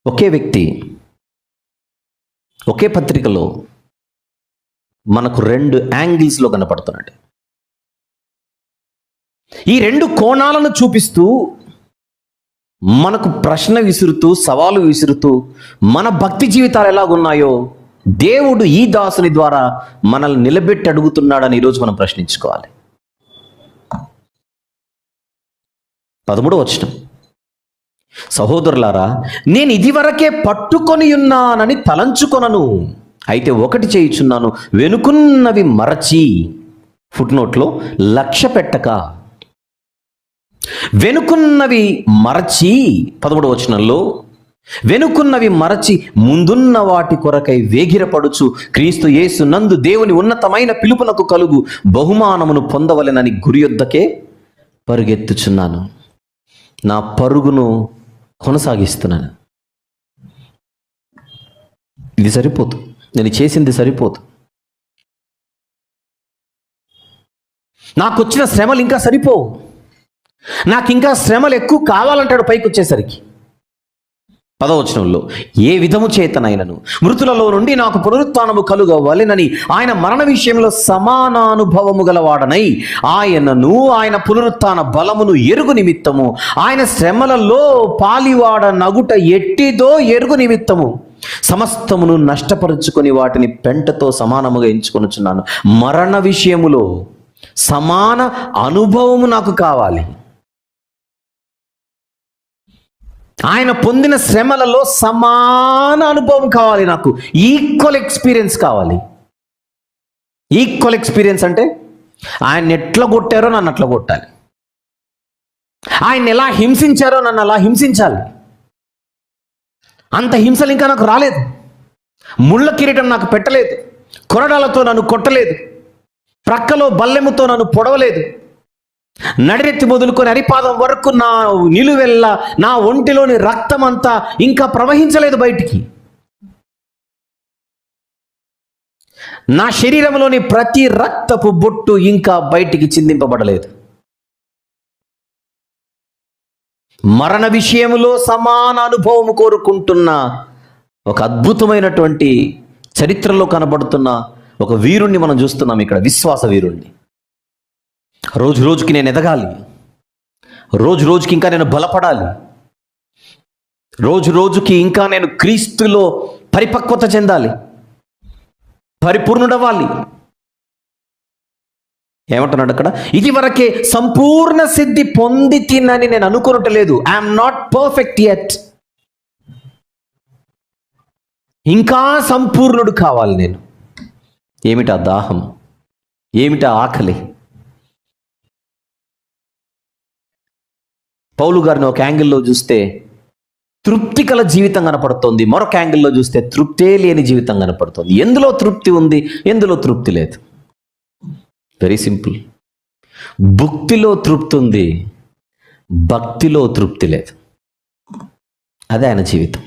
ఒకే వ్యక్తి ఒకే పత్రికలో మనకు 2 యాంగిల్స్లో కనపడుతున్నాడు. ఈ 2 కోణాలను చూపిస్తూ మనకు ప్రశ్న విసురుతూ, సవాలు విసురుతూ, మన భక్తి జీవితాలు ఎలాగున్నాయో దేవుడు ఈ దాసుని ద్వారా మనల్ని నిలబెట్టి అడుగుతున్నాడని ఈరోజు మనం ప్రశ్నించుకోవాలి. 13వ వచనం, సహోదరులారా, నేను ఇదివరకే పట్టుకొని ఉన్నానని తలంచుకొనను, అయితే ఒకటి చేయుచున్నాను, వెనుకున్నవి మరచి. ఫుట్నోట్లో లక్ష్య పెట్టక, వెనుకున్నవి మరచి. 13వ వచనంలో వెనుకున్నవి మరచి ముందున్న వాటి కొరకై వేగిరపడుచు క్రీస్తు యేసు నందు దేవుని ఉన్నతమైన పిలుపునకు కలుగు బహుమానమును పొందవలెనని గురి యొద్దకే పరుగెత్తుచున్నాను. నా పరుగును కొనసాగిస్తున్నాను. ఇది సరిపోదు, నేను చేసింది సరిపోదు. నాకు వచ్చిన శ్రమలు ఇంకా సరిపోవు, నాకు ఇంకా శ్రమలు ఎక్కువ కావాలంటాడు పైకి వచ్చేసరికి. 10వ వచనంలో, ఏ విధము చేతనైనను మృతులలో నుండి నాకు పునరుత్థానము కలుగవలెనని ఆయన మరణ విషయంలో సమానానుభవము గలవాడనై ఆయనను ఆయన పునరుత్థాన బలమును ఎరుగు నిమిత్తము ఆయన శ్రమలలో పాలివాడ నగుట ఎట్టిదో ఎరుగు నిమిత్తము సమస్తమును నష్టపరుచుకొని వాటిని పెంటతో సమానముగా ఎంచుకొనుచున్నాను. మరణ విషయములో సమాన అనుభవము నాకు కావాలి. ఆయన పొందిన శ్రమలలో సమాన అనుభవం కావాలి, నాకు ఈక్వల్ ఎక్స్పీరియన్స్ కావాలి. ఈక్వల్ ఎక్స్పీరియన్స్ అంటే ఆయన ఎట్లా కొట్టారో నన్ను అట్లా కొట్టాలి, ఆయన ఎలా హింసించారో నన్ను అలా హింసించాలి. అంత హింసలు ఇంకా నాకు రాలేదు. ముళ్ళ కిరీటం నాకు పెట్టలేదు, కొరడాలతో నన్ను కొట్టలేదు, ప్రక్కలో బల్లెముతో నన్ను పొడవలేదు, నడిరెత్తి మొదలుకొని అరిపాదం వరకు నా నిలువెల్ల నా ఒంటిలోని రక్తం అంతా ఇంకా ప్రవహించలేదు బయటికి. నా శరీరంలోని ప్రతి రక్తపు బొట్టు ఇంకా బయటికి చిందింపబడలేదు. మరణ విషయంలో సమాన అనుభవం కోరుకుంటున్న ఒక అద్భుతమైనటువంటి చరిత్రలో కనబడుతున్న ఒక వీరుణ్ణి మనం చూస్తున్నాం ఇక్కడ, విశ్వాస వీరుణ్ణి. రోజు రోజుకి నేను ఎదగాలి, రోజు రోజుకి ఇంకా నేను బలపడాలి, రోజు రోజుకి ఇంకా నేను క్రీస్తులో పరిపక్వత చెందాలి, పరిపూర్ణుడవ్వాలి. ఏమంటున్నాడు అక్కడ, ఇది వరకే సంపూర్ణ సిద్ధి పొంది తినని నేను అనుకునట్లేదు. I'm not perfect yet. ఇంకా సంపూర్ణుడు కావాలి నేను. ఏమిటా దాహం, ఏమిటా ఆకలి? పౌలు గారిని ఒక యాంగిల్లో చూస్తే తృప్తి కల జీవితం కనపడుతోంది, మరొక యాంగిల్లో చూస్తే తృప్తే లేని జీవితం కనపడుతుంది. ఎందులో తృప్తి ఉంది, ఎందులో తృప్తి లేదు? Very simple. భుక్తిలో తృప్తి ఉంది, భక్తిలో తృప్తి లేదు. అదే ఆయన జీవితం.